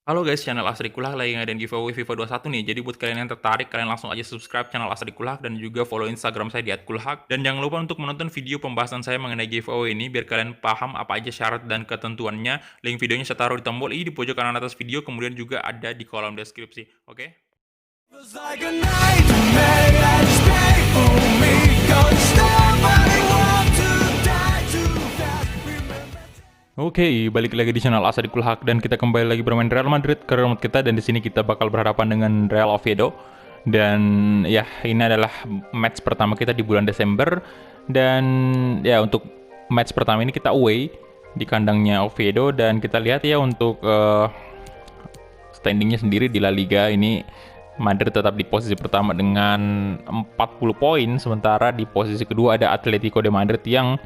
Halo guys, channel Asri Kulak lagi ngadain giveaway FIFA 21 nih. Jadi buat kalian yang tertarik, kalian langsung aja subscribe channel Asri Kulak dan juga follow Instagram saya di @kulhak. Dan jangan lupa untuk menonton video pembahasan saya mengenai giveaway ini biar kalian paham apa aja syarat dan ketentuannya. Link videonya saya taruh di tombol i di pojok kanan atas video, kemudian juga ada di kolom deskripsi. Oke? Feels like a nightmare that's painful me. Don't stop, I want to die too fast. Remember. Oke, balik lagi di channel Asri Kulhak dan kita kembali lagi bermain Real Madrid ke remote kita, dan di sini kita bakal berhadapan dengan Real Oviedo. Dan ya, ini adalah match pertama kita di bulan Desember, dan ya untuk match pertama ini kita away di kandangnya Oviedo. Dan kita lihat ya untuk standingnya sendiri di La Liga ini Madrid tetap di posisi pertama dengan 40 poin, sementara di posisi kedua ada Atletico de Madrid yang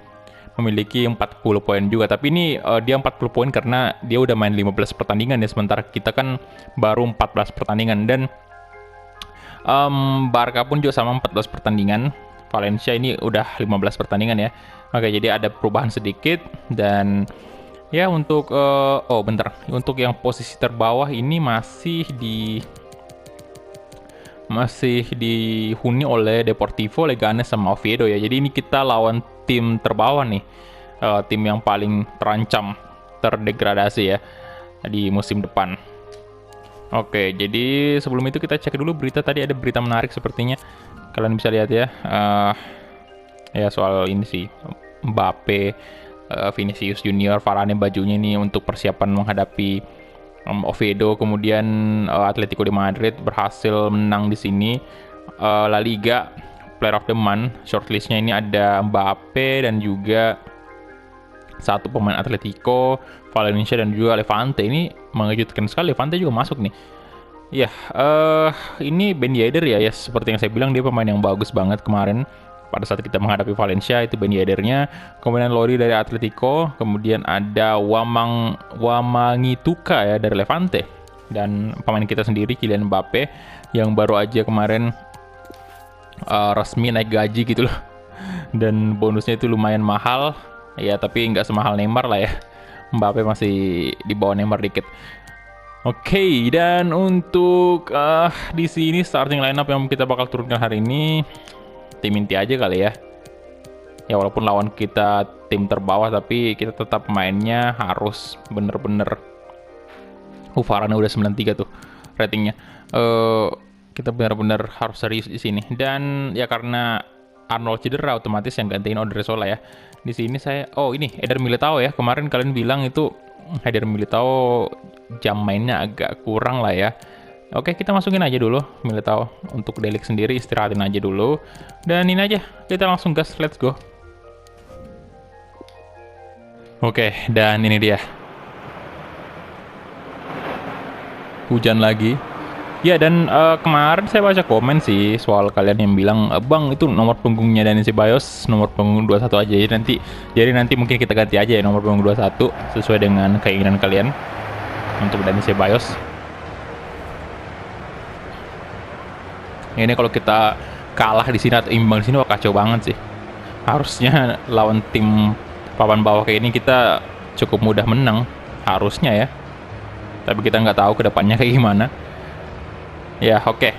memiliki 40 poin juga. Tapi ini dia 40 poin karena dia udah main 15 pertandingan ya, sementara kita kan baru 14 pertandingan. Dan Barca pun juga sama 14 pertandingan. Valencia ini udah 15 pertandingan ya. Oke, jadi ada perubahan sedikit. Dan ya untuk untuk yang posisi terbawah ini masih dihuni oleh Deportivo, Leganes sama Oviedo ya. Jadi ini kita lawan tim terbawah nih, tim yang paling terancam terdegradasi ya di musim depan. Oke, jadi sebelum itu kita cek dulu berita. Tadi ada berita menarik sepertinya, kalian bisa lihat ya. Ya soal ini sih, Mbappe, Vinicius Junior, Varane bajunya ini untuk persiapan menghadapi Oviedo. Kemudian Atletico de Madrid berhasil menang di sini. La Liga Player of the Month shortlistnya ini ada Mbappe dan juga satu pemain Atletico, Valencia dan juga Levante. Ini mengejutkan sekali, Levante juga masuk nih. Ya, ini Ben Yedder ya, seperti yang saya bilang dia pemain yang bagus banget kemarin pada saat kita menghadapi Valencia, itu Ben Yeddernya. Kemudian Lodi dari Atletico, kemudian ada Wamangituka ya dari Levante, dan pemain kita sendiri Kylian Mbappe yang baru aja kemarin resmi naik gaji gitu loh. Dan bonusnya itu lumayan mahal ya, tapi nggak semahal Neymar lah ya. Mbappe masih di bawah Neymar dikit. Oke, dan untuk di sini starting lineup yang kita bakal turunkan hari ini tim inti aja kali ya. Ya walaupun lawan kita tim terbawah, tapi kita tetap mainnya harus bener-bener. Varane udah 93 tuh ratingnya. Kita benar-benar harus serius di sini. Dan ya karena Arnold cedera, otomatis yang gantiin Odriozola ya. Di sini saya ini Eder Militao ya. Kemarin kalian bilang itu Eder Militao jam mainnya agak kurang lah ya. Oke, kita masukin aja dulu Militao. Untuk Delik sendiri istirahatin aja dulu. Dan ini aja, kita langsung gas, let's go. Oke, dan ini dia. Hujan lagi. Ya, dan kemarin saya baca komen sih soal kalian yang bilang, "Bang, itu nomor punggungnya Dani Ceballos nomor punggung 21 aja." Jadi nanti mungkin kita ganti aja ya nomor punggung 21 sesuai dengan keinginan kalian untuk Dani Ceballos. Ini kalau kita kalah di sini atau imbang di sini, wah kacau banget sih. Harusnya lawan tim papan bawah kayak ini kita cukup mudah menang, harusnya ya. Tapi kita nggak tahu kedepannya kayak gimana. Ya oke.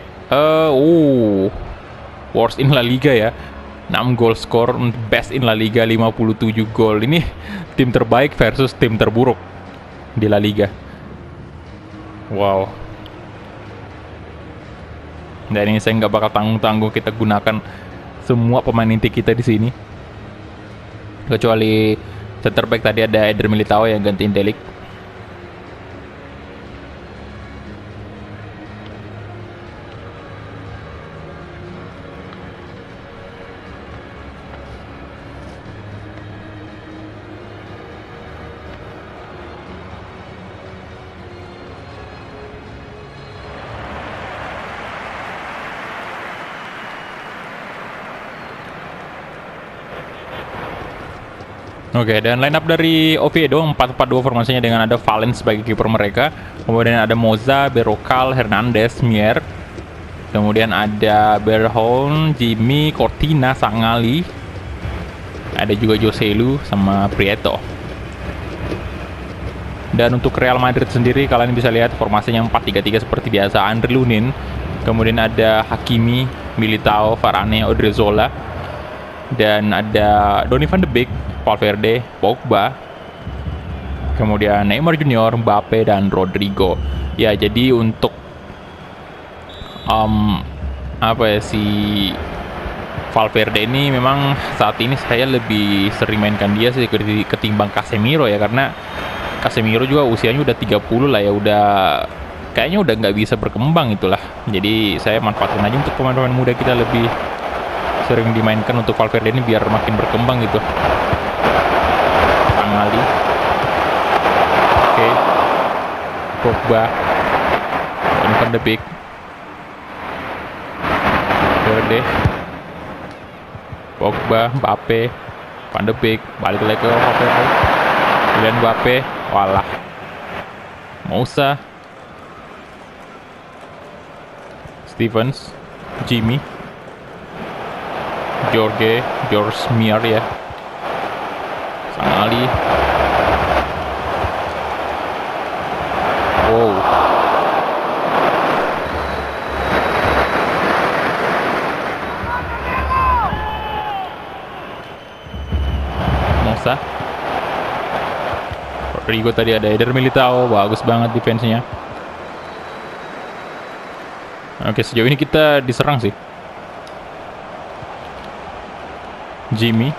Worst in La Liga ya. 6 gol skor, best in La Liga 57 gol. Ini tim terbaik versus tim terburuk di La Liga. Wow. Dan ini saya nggak bakal tanggung-tanggung kita gunakan semua pemain inti kita di sini. Kecuali center back tadi ada Eder Militao yang gantiin Delik. Oke, dan line up dari Oviedo 4-4-2 formasinya dengan ada Valens sebagai kiper mereka. Kemudian ada Moza, Berrocal, Hernandez, Mier. Kemudian ada Berholm, Jimmy, Cortina, Sangali. Ada juga Joselu sama Prieto. Dan untuk Real Madrid sendiri, kalian bisa lihat formasinya 4-3-3 seperti biasa. Andre Lunin, kemudian ada Hakimi, Militao, Varane, Odriozola, dan ada Donny van de Beek, Valverde, Pogba, kemudian Neymar Junior, Mbappe, dan Rodrigo. Ya, jadi untuk si Valverde ini memang saat ini saya lebih sering mainkan dia sih ketimbang Casemiro ya, karena Casemiro juga usianya udah 30 lah ya, kayaknya udah nggak bisa berkembang itulah. Jadi saya manfaatkan aja untuk pemain-pemain muda kita lebih sering dimainkan untuk Valverde ini biar makin berkembang gitu. Sangali, oke, Pogba, Donny van de Beek, Valverde, Pogba, Mbappe, Van de Beek, balik lagi ke Valverde, Kylian Mbappe, walah, Moussa, Stevens, Jimmy, George Mier ya, Sangali, wow, Moussa, Rodrigo tadi ada Eder Militao, bagus banget defense-nya. Oke, sejauh ini kita diserang sih. Jimmy,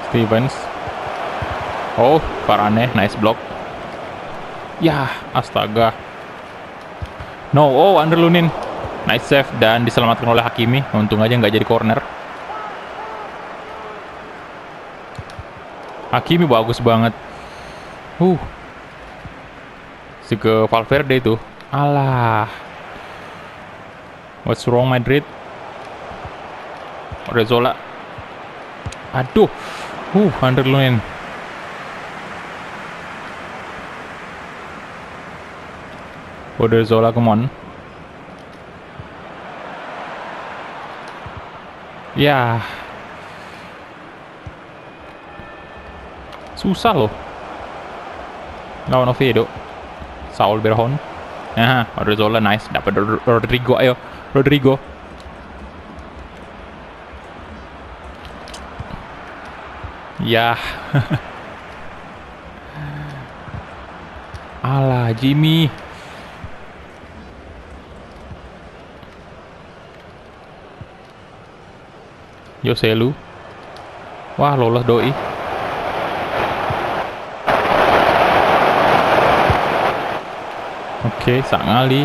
Stevens, oh Varane, nice block. Ya, astaga. No, oh Andre Lunin, nice save dan diselamatkan oleh Hakimi. Untung aja nggak jadi corner. Hakimi bagus banget. Si ke Valverde itu. Alah. What's wrong Madrid? Odriozola. Aduh. Andre Lunin. Odriozola, come on. Ya. Susah loh. Lawan Oviedo. Saul Berhon. Nah, Odriozola nice. Dapat Rodrigo, ayo. Rodrigo. Ya. Alah, Jimmy. Joselu. Wah, lolos doi. Oke, Sangali.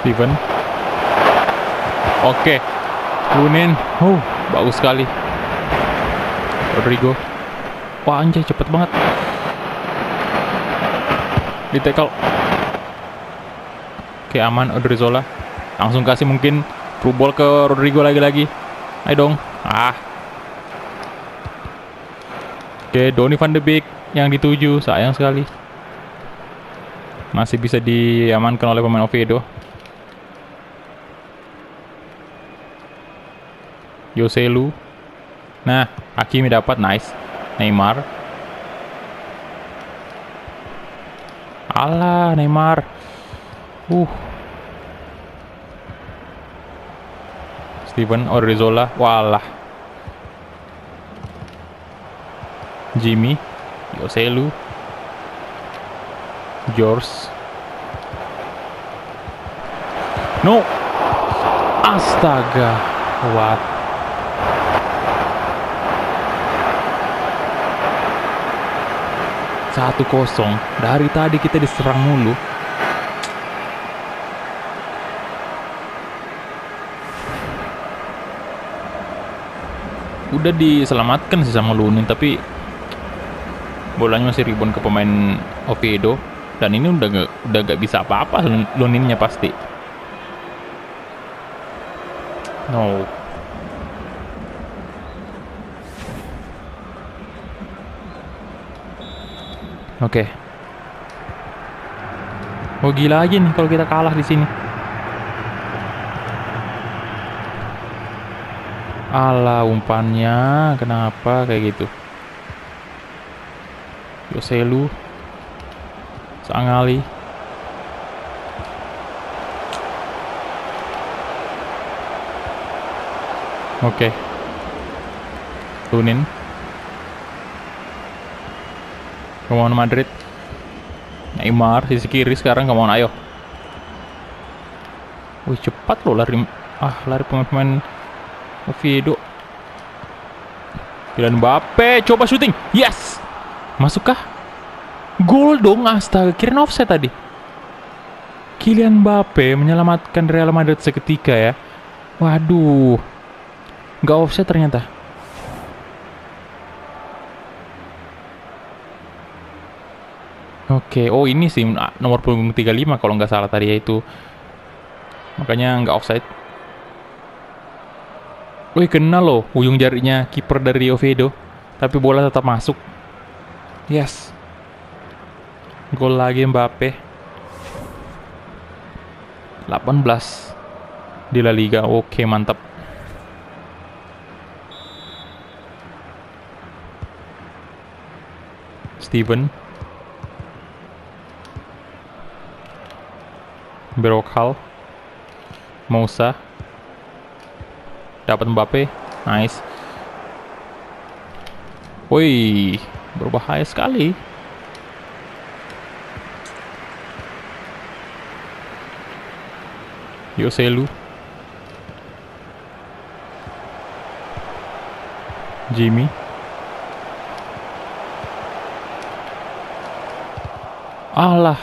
Steven. Oke. Lunin. Bagus sekali. Rodrigo. Wah, anjay, cepet banget. Di tackle. Oke, aman Odriozola. Langsung kasih mungkin through ball ke Rodrigo lagi-lagi. Ayo dong. Oke, Donny van de Beek yang dituju, sayang sekali. Masih bisa diamankan oleh pemain Oviedo. Joselu. Nah, Hakimi dapat, nice. Neymar. Alah, Neymar. Steven, Odriozola, walah. Jimmy, Joselu, George. No. Astaga. What? Satu kosong. Dari tadi kita diserang mulu. Udah diselamatkan sih sama Lunin, tapi bolanya masih rebound ke pemain Oviedo. Dan ini udah gak bisa apa-apa Luninnya pasti. No. Oke. Oh, gila aja nih kalau kita kalah di sini. Alah umpannya, kenapa kayak gitu? Joselu, Sangali. Oke. Lunin. Kemauan Madrid. Neymar sisi kiri sekarang, kemauan, ayo. Wih cepat loh lari. Lari pemain-pemain Oviedo. Kylian Mbappe coba syuting. Yes. Masukkah? Gol dong, astaga, kirain offset tadi. Kylian Mbappe menyelamatkan Real Madrid seketika ya. Waduh. Nggak offset ternyata. Oke, oh ini sih nomor punggung 35 kalau nggak salah tadi ya itu. Makanya nggak offside. Wih, kena loh ujung jarinya kiper dari Oviedo. Tapi bola tetap masuk. Yes. Gol lagi Mbappe. 18 di La Liga. Oke, mantap. Steven. Berokal. Moussa. Dapat Mbappe. Nice. Woi, berbahaya sekali. Joselu. Jimmy. Alah.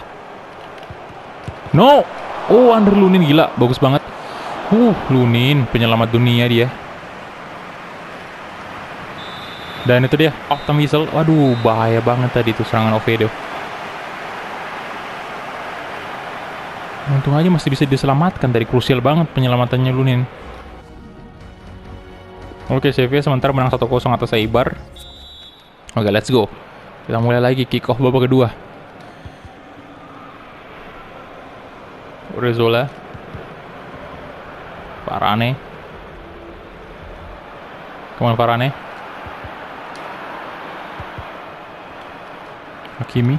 No. Oh, Andre Lunin gila, bagus banget. Lunin penyelamat dunia dia. Dan itu dia, Autumn Whistle. Waduh, bahaya banget tadi itu serangan Oviedo. Untung aja masih bisa diselamatkan, dari krusial banget penyelamatannya Lunin. Oke, Sevilla sementara menang 1-0 atas Eibar. Oke, let's go. Kita mulai lagi kick off babak kedua. Rezola. Varane. Kemana Varane? Hakimi.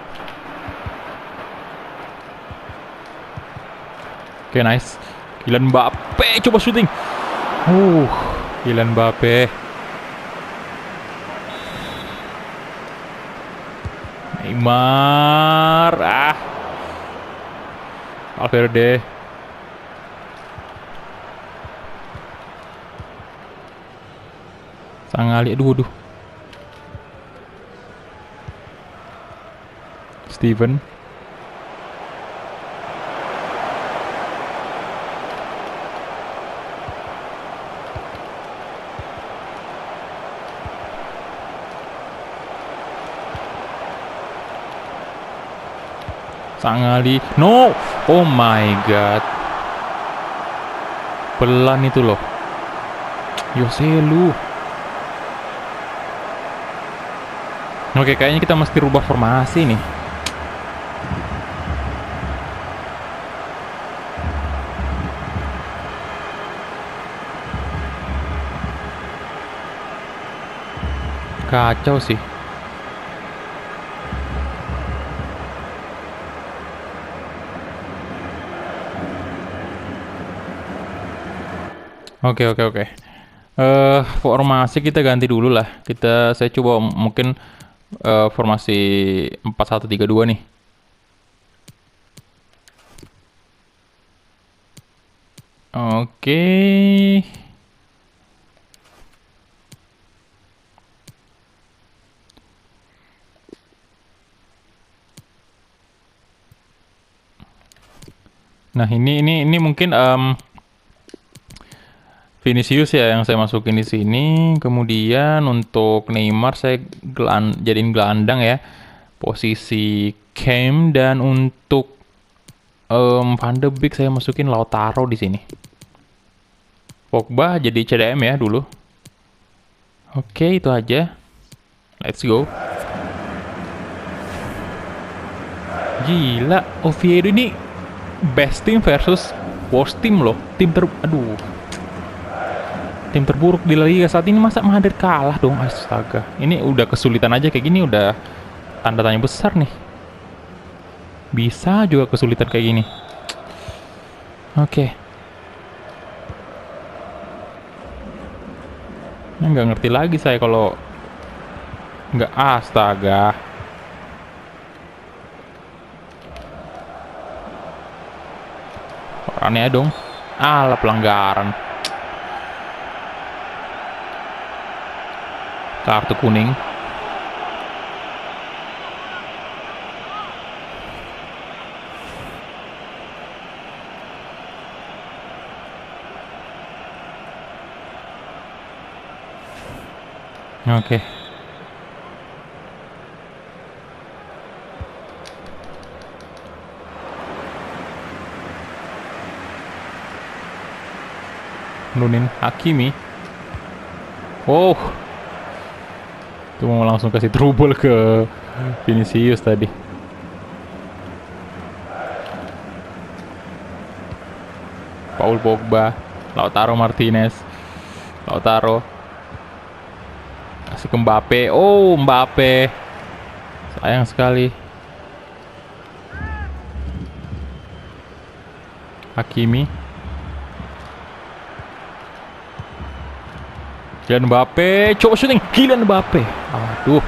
Oke, nice. Kylian Mbappe coba syuting. Kylian Mbappe. Neymar. Valverde. Sangali. Aduh. Steven. Sangali. No. Oh my god. Pelan itu loh. Joselu. Oke, kayaknya kita mesti rubah formasi nih. Kacau sih. Oke. Formasi kita ganti dulu lah. Saya coba mungkin formasi 4-1-3-2 nih. Oke. Nah, ini mungkin Vinicius ya yang saya masukin di sini. Kemudian untuk Neymar saya jadiin gelandang ya. Posisi Cam, dan untuk Van de Beek saya masukin Lautaro di sini. Pogba jadi CDM ya dulu. Oke, itu aja. Let's go. Gila, Oviedo ini best team versus worst team loh. Aduh. Tim terburuk di La Liga saat ini, masa Madrid kalah dong, astaga. Ini udah kesulitan aja kayak gini, udah tanda tanya besar nih. Bisa juga kesulitan kayak gini. Oke. Nah, nggak ngerti lagi saya kalau nggak, astaga. Orangnya dong. Alah, pelanggaran. Kartu kuning. Oke. Nunin Hakimi. Wow. Itu mau langsung kasih trouble ke Vinicius tadi. Paul Pogba, Lautaro Martinez. Lautaro kasih ke Mbappe. Oh, Mbappe. Sayang sekali. Hakimi. Kylian Mbappe, coba shooting. Kylian Mbappe. Aduh.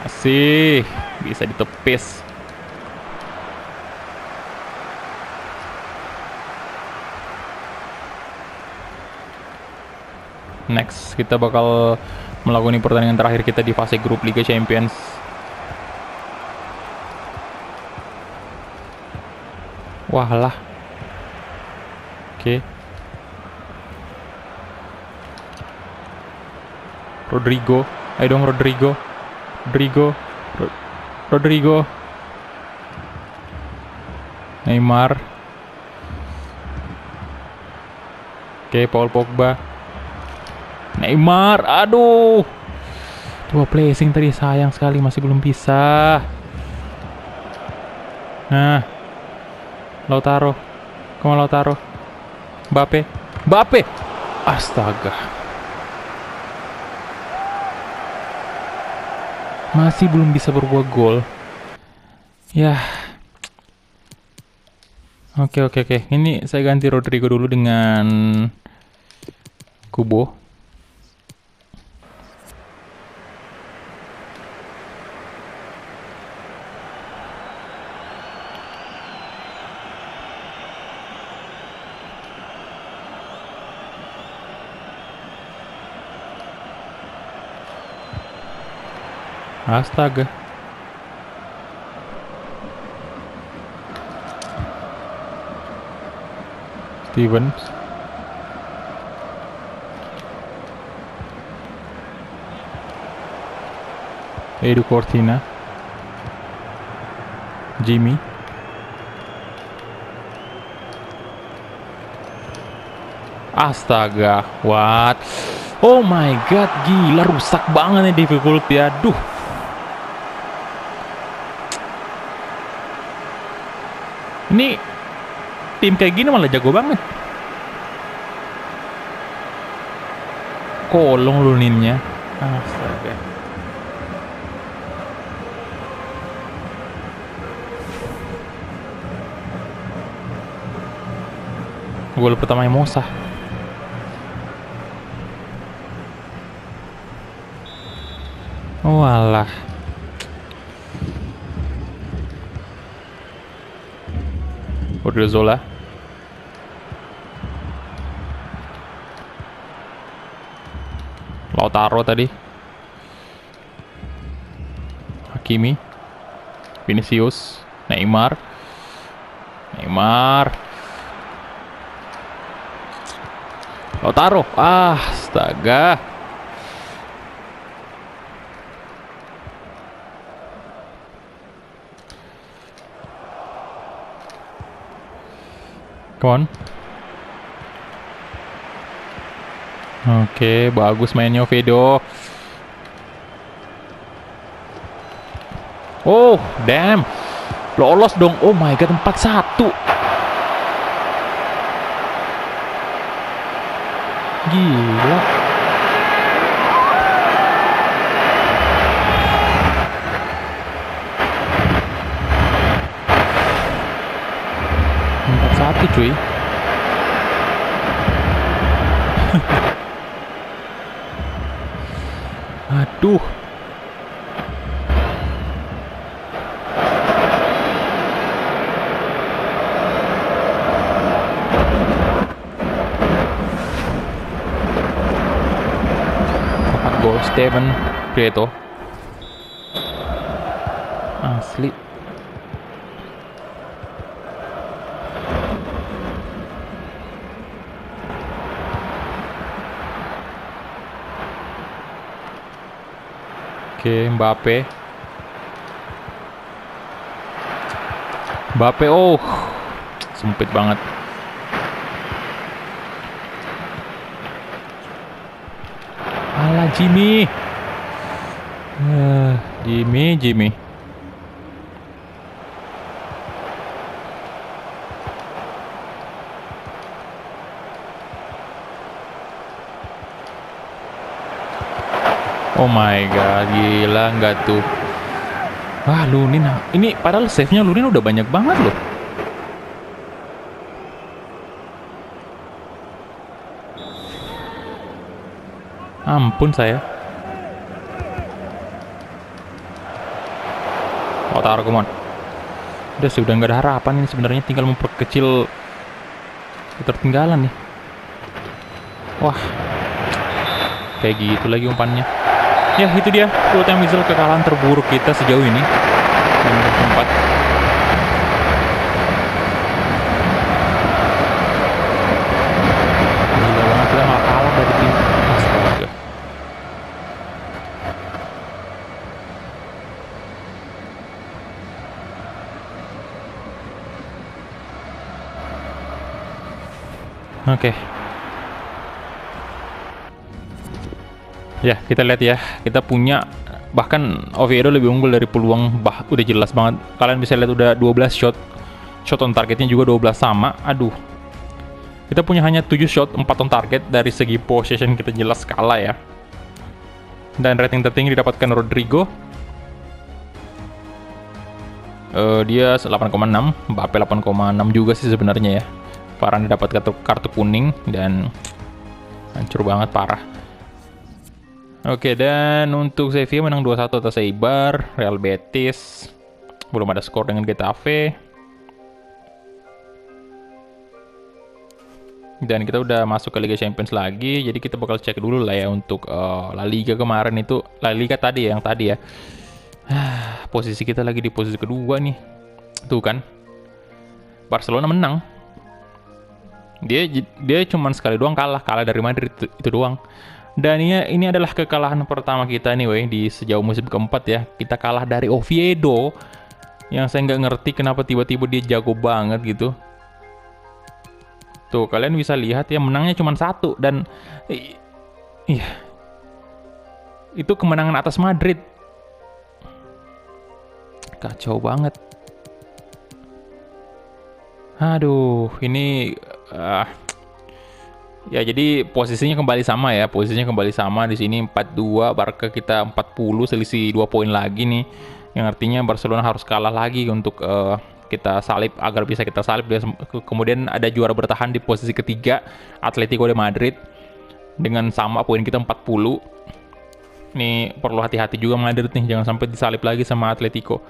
Masih bisa ditepis. Next, kita bakal melakukan pertandingan terakhir kita di fase grup Liga Champions. Wah lah. Oke. Rodrigo, ayo dong Rodrigo. Rodrigo. Neymar. Oke, Paul Pogba. Neymar, aduh. Dua placing tadi, sayang sekali masih belum bisa. Nah, Lautaro. Kemana Lautaro? Mbappe. Astaga. Masih belum bisa berbuat gol. Ya. Oke. Ini saya ganti Rodrigo dulu dengan Kubo. Astaga. Stevens. Edu Cortina. Jimmy. Astaga, what? Oh my god, gila, rusak banget nih difficulty. Aduh. Ini tim kayak gini malah jago banget. Kolong luninnya. Astaga. Gol pertama Mosa. Walah. Odriozola. Lautaro tadi. Hakimi. Vinicius. Neymar. Lautaro. Astaga. Come on. Oke, bagus mainnya Vedo. Oh, damn. Lolos dong. Oh my god, 4-1. Gila. Empat satu cuy. Aduh. Gol Steven Prieto. Asli. Oke, Mbappe. Oh, sempit banget. Alah, Jimmy. Jimmy. Oh my god, gila nggak tuh? Wah, Lunin. Ini padahal save-nya Lunin udah banyak banget loh. Ampun saya. Lautaro, come on. Udah sih, udah nggak ada harapan ini sebenarnya, tinggal memperkecil ketertinggalan nih. Wah, kayak gitu lagi umpannya. Ya, itu dia full time whistle, kekalahan terburuk kita sejauh ini. Nomor 4. Gila banget, kita malah kalah dari tim. Astaga. Oke. Ya, kita lihat ya. Kita punya, bahkan Oviedo lebih unggul dari peluang, udah jelas banget. Kalian bisa lihat udah 12 shot. Shot on targetnya juga 12 sama. Aduh. Kita punya hanya 7 shot, 4 on target. Dari segi possession kita jelas kalah ya. Dan rating tertinggi didapatkan Rodrigo. Dia 8,6, Mbappe 8,6 juga sih sebenarnya ya. Varane dapat kartu kuning dan hancur banget, parah. Oke, dan untuk Sevilla menang 2-1 atas Eibar. Real Betis belum ada skor dengan Getafe. Dan kita udah masuk ke Liga Champions lagi, jadi kita bakal cek dulu lah ya untuk La Liga kemarin itu. La Liga tadi ya, yang tadi ya. Posisi kita lagi di posisi kedua nih. Tuh kan. Barcelona menang. Dia cuman sekali doang kalah dari Madrid itu doang. Dan ini adalah kekalahan pertama kita nih weh di sejauh musim keempat ya. Kita kalah dari Oviedo yang saya nggak ngerti kenapa tiba-tiba dia jago banget gitu. Tuh, kalian bisa lihat ya, menangnya cuma 1 dan iya. Itu kemenangan atas Madrid. Kacau banget. Aduh, ini ya, jadi posisinya kembali sama ya. Posisinya kembali sama di sini 42, Barca kita 40, selisih 2 poin lagi nih. Yang artinya Barcelona harus kalah lagi untuk kita salib, agar bisa kita salib. Kemudian ada juara bertahan di posisi ketiga, Atletico de Madrid dengan sama poin kita 40. Ini perlu hati-hati juga Madrid nih, jangan sampai disalib lagi sama Atletico.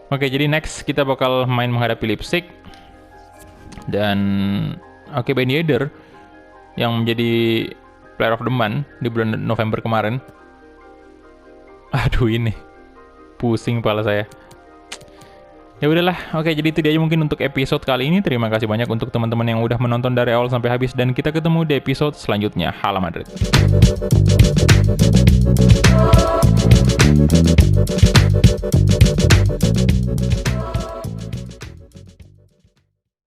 Oke, jadi next kita bakal main menghadapi Leipzig. Dan Ben Yedder yang menjadi player of the month di bulan November kemarin. Aduh, ini pusing kepala saya. Ya udahlah, oke, jadi itu dia aja mungkin untuk episode kali ini. Terima kasih banyak untuk teman-teman yang udah menonton dari awal sampai habis, dan kita ketemu di episode selanjutnya. Hala Madrid.